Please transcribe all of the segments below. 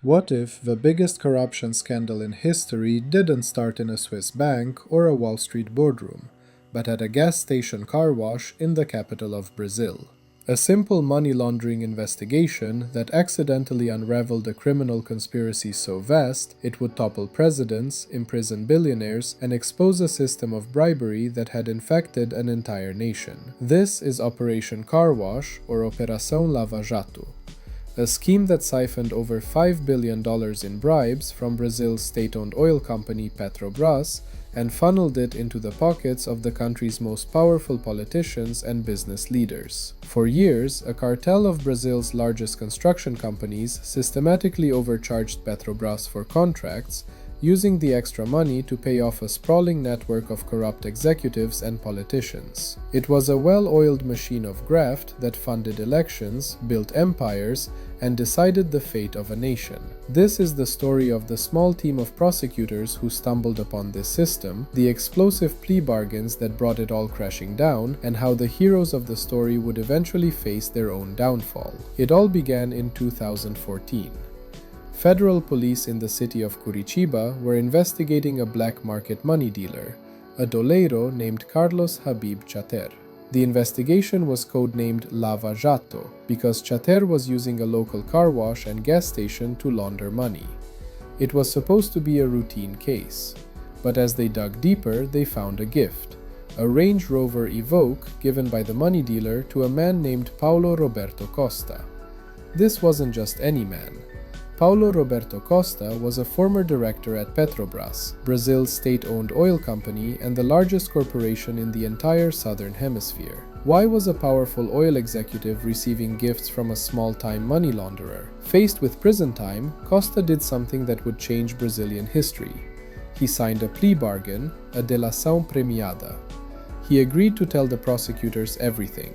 What if the biggest corruption scandal in history didn't start in a Swiss bank or a Wall Street boardroom, but at a gas station car wash in the capital of Brazil? A simple money laundering investigation that accidentally unraveled a criminal conspiracy so vast it would topple presidents, imprison billionaires, and expose a system of bribery that had infected an entire nation. This is Operation Car Wash, or Operação Lava Jato, a scheme that siphoned over $5 billion in bribes from Brazil's state-owned oil company Petrobras and funneled it into the pockets of the country's most powerful politicians and business leaders. For years, a cartel of Brazil's largest construction companies systematically overcharged Petrobras for contracts, using the extra money to pay off a sprawling network of corrupt executives and politicians. It was a well-oiled machine of graft that funded elections, built empires, and decided the fate of a nation. This is the story of the small team of prosecutors who stumbled upon this system, the explosive plea bargains that brought it all crashing down, and how the heroes of the story would eventually face their own downfall. It all began in 2014. Federal police in the city of Curitiba were investigating a black market money dealer, a doleiro named Carlos Habib Chater. The investigation was codenamed Lava Jato because Chater was using a local car wash and gas station to launder money. It was supposed to be a routine case, but as they dug deeper, they found a gift, a Range Rover Evoque given by the money dealer to a man named Paulo Roberto Costa. This wasn't just any man. Paulo Roberto Costa was a former director at Petrobras, Brazil's state-owned oil company and the largest corporation in the entire southern hemisphere. Why was a powerful oil executive receiving gifts from a small-time money launderer? Faced with prison time, Costa did something that would change Brazilian history. He signed a plea bargain, a delação premiada. He agreed to tell the prosecutors everything.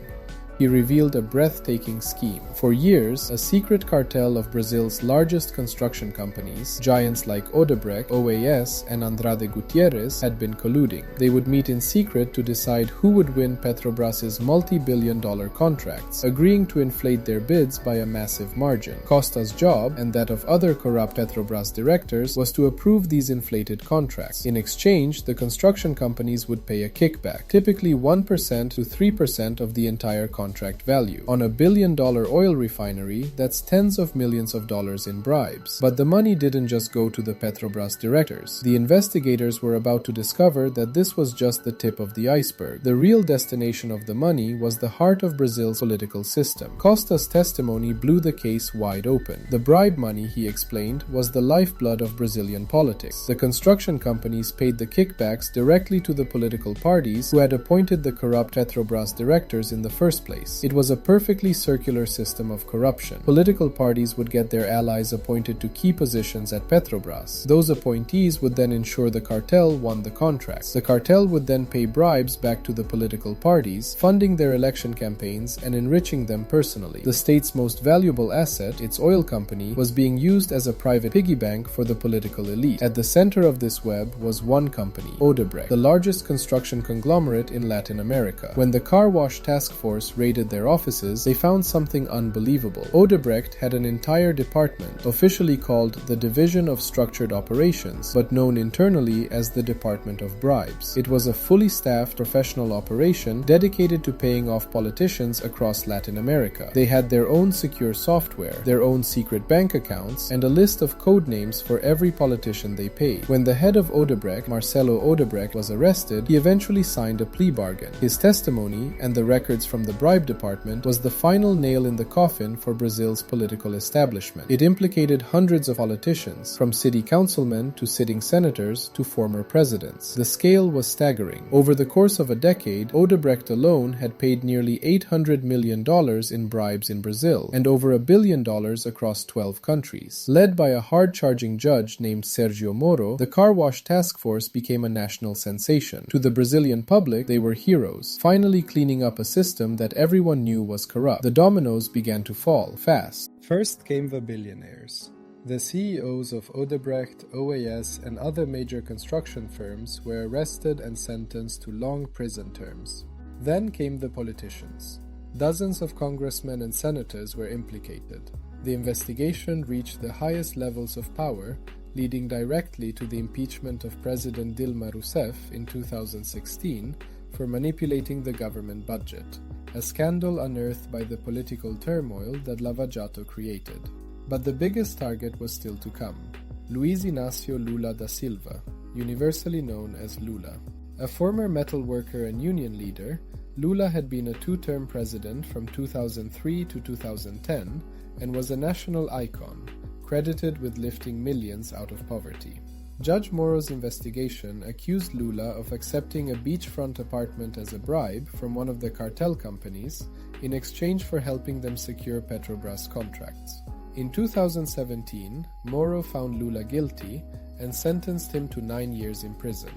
He revealed a breathtaking scheme. For years, a secret cartel of Brazil's largest construction companies, giants like Odebrecht, OAS, and Andrade Gutierrez, had been colluding. They would meet in secret to decide who would win Petrobras's multi-billion-dollar contracts, agreeing to inflate their bids by a massive margin. Costa's job, and that of other corrupt Petrobras directors, was to approve these inflated contracts. In exchange, the construction companies would pay a kickback, typically 1% to 3% of the entire contract value. On a billion-dollar oil refinery, that's tens of millions of dollars in bribes. But the money didn't just go to the Petrobras directors. The investigators were about to discover that this was just the tip of the iceberg. The real destination of the money was the heart of Brazil's political system. Costa's testimony blew the case wide open. The bribe money, he explained, was the lifeblood of Brazilian politics. The construction companies paid the kickbacks directly to the political parties who had appointed the corrupt Petrobras directors in the first place. It was a perfectly circular system of corruption. Political parties would get their allies appointed to key positions at Petrobras. Those appointees would then ensure the cartel won the contracts. The cartel would then pay bribes back to the political parties, funding their election campaigns and enriching them personally. The state's most valuable asset, its oil company, was being used as a private piggy bank for the political elite. At the center of this web was one company, Odebrecht, the largest construction conglomerate in Latin America. When the car wash task force raided their offices, they found something unbelievable. Odebrecht had an entire department, officially called the Division of Structured Operations, but known internally as the Department of Bribes. It was a fully staffed professional operation dedicated to paying off politicians across Latin America. They had their own secure software, their own secret bank accounts, and a list of code names for every politician they paid. When the head of Odebrecht, Marcelo Odebrecht, was arrested, he eventually signed a plea bargain. His testimony and the records from the bribe department was the final nail in the coffin for Brazil's political establishment. It implicated hundreds of politicians, from city councilmen to sitting senators to former presidents. The scale was staggering. Over the course of a decade, Odebrecht alone had paid nearly $800 million in bribes in Brazil, and over $1 billion across 12 countries. Led by a hard-charging judge named Sergio Moro, the car wash task force became a national sensation. To the Brazilian public, they were heroes, finally cleaning up a system that everyone knew was corrupt. The dominoes began to fall fast. First came the billionaires. The CEOs of Odebrecht, OAS, and other major construction firms were arrested and sentenced to long prison terms. Then came the politicians. Dozens of congressmen and senators were implicated. The investigation reached the highest levels of power, leading directly to the impeachment of President Dilma Rousseff in 2016 for manipulating the government budget, a scandal unearthed by the political turmoil that Lava Jato created. But the biggest target was still to come: Luiz Inácio Lula da Silva, universally known as Lula. A former metal worker and union leader, Lula had been a two-term president from 2003 to 2010 and was a national icon, credited with lifting millions out of poverty. Judge Moro's investigation accused Lula of accepting a beachfront apartment as a bribe from one of the cartel companies in exchange for helping them secure Petrobras contracts. In 2017, Moro found Lula guilty and sentenced him to 9 years in prison.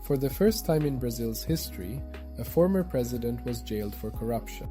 For the first time in Brazil's history, a former president was jailed for corruption.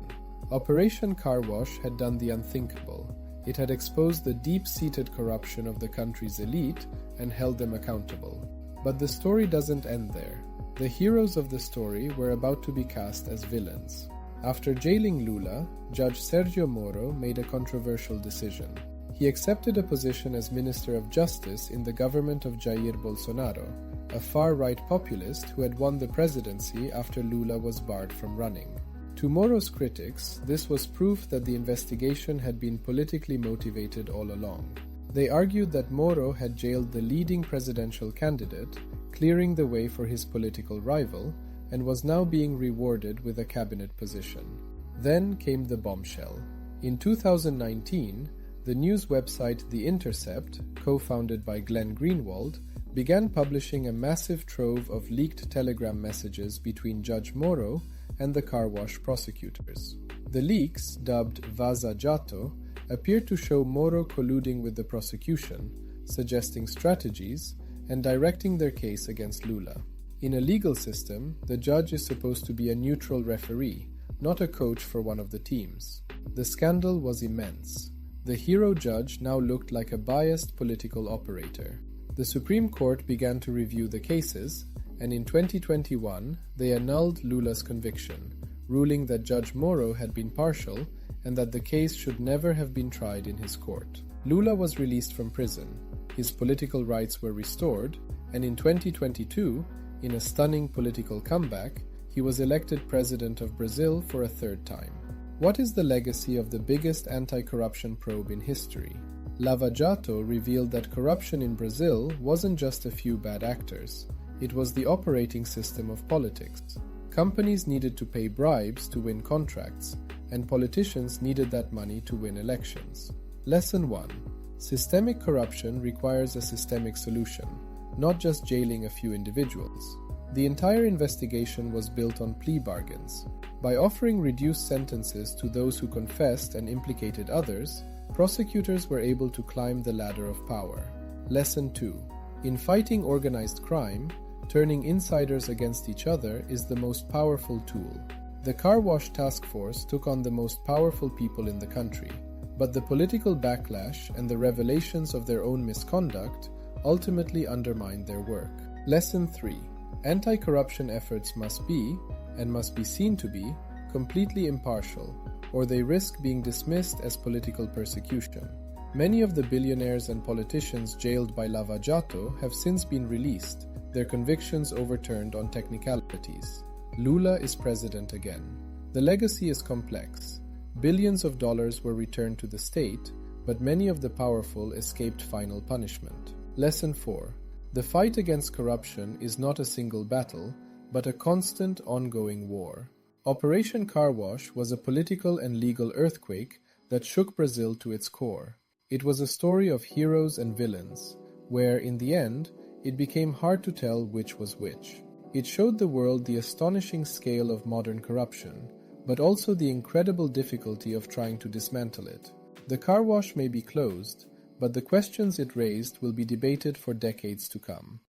Operation Car Wash had done the unthinkable. It had exposed the deep-seated corruption of the country's elite and held them accountable. But the story doesn't end there. The heroes of the story were about to be cast as villains. After jailing Lula, Judge Sergio Moro made a controversial decision. He accepted a position as Minister of Justice in the government of Jair Bolsonaro, a far-right populist who had won the presidency after Lula was barred from running. To Moro's critics, this was proof that the investigation had been politically motivated all along. They argued that Moro had jailed the leading presidential candidate, clearing the way for his political rival, and was now being rewarded with a cabinet position. Then came the bombshell. In 2019, the news website The Intercept, co-founded by Glenn Greenwald, began publishing a massive trove of leaked telegram messages between Judge Moro and the car wash prosecutors. The leaks, dubbed Vaza Jato, appeared to show Moro colluding with the prosecution, suggesting strategies, and directing their case against Lula. In a legal system, the judge is supposed to be a neutral referee, not a coach for one of the teams. The scandal was immense. The hero judge now looked like a biased political operator. The Supreme Court began to review the cases, and in 2021, they annulled Lula's conviction, ruling that Judge Moro had been partial and that the case should never have been tried in his court. Lula was released from prison, his political rights were restored, and in 2022, in a stunning political comeback, he was elected president of Brazil for a third time. What is the legacy of the biggest anti-corruption probe in history? Lava Jato revealed that corruption in Brazil wasn't just a few bad actors. It was the operating system of politics. Companies needed to pay bribes to win contracts, and politicians needed that money to win elections. Lesson 1. Systemic corruption requires a systemic solution, not just jailing a few individuals. The entire investigation was built on plea bargains. By offering reduced sentences to those who confessed and implicated others, prosecutors were able to climb the ladder of power. Lesson 2. In fighting organized crime, turning insiders against each other is the most powerful tool. The Car Wash Task Force took on the most powerful people in the country, but the political backlash and the revelations of their own misconduct ultimately undermined their work. Lesson 3. Anti-corruption efforts must be, and must be seen to be, completely impartial, or they risk being dismissed as political persecution. Many of the billionaires and politicians jailed by Lava Jato have since been released, their convictions overturned on technicalities. Lula is president again. The legacy is complex. Billions of dollars were returned to the state, but many of the powerful escaped final punishment. Lesson 4. The fight against corruption is not a single battle, but a constant, ongoing war. Operation Car Wash was a political and legal earthquake that shook Brazil to its core. It was a story of heroes and villains, where, in the end, it became hard to tell which was which. It showed the world the astonishing scale of modern corruption, but also the incredible difficulty of trying to dismantle it. The car wash may be closed, but the questions it raised will be debated for decades to come.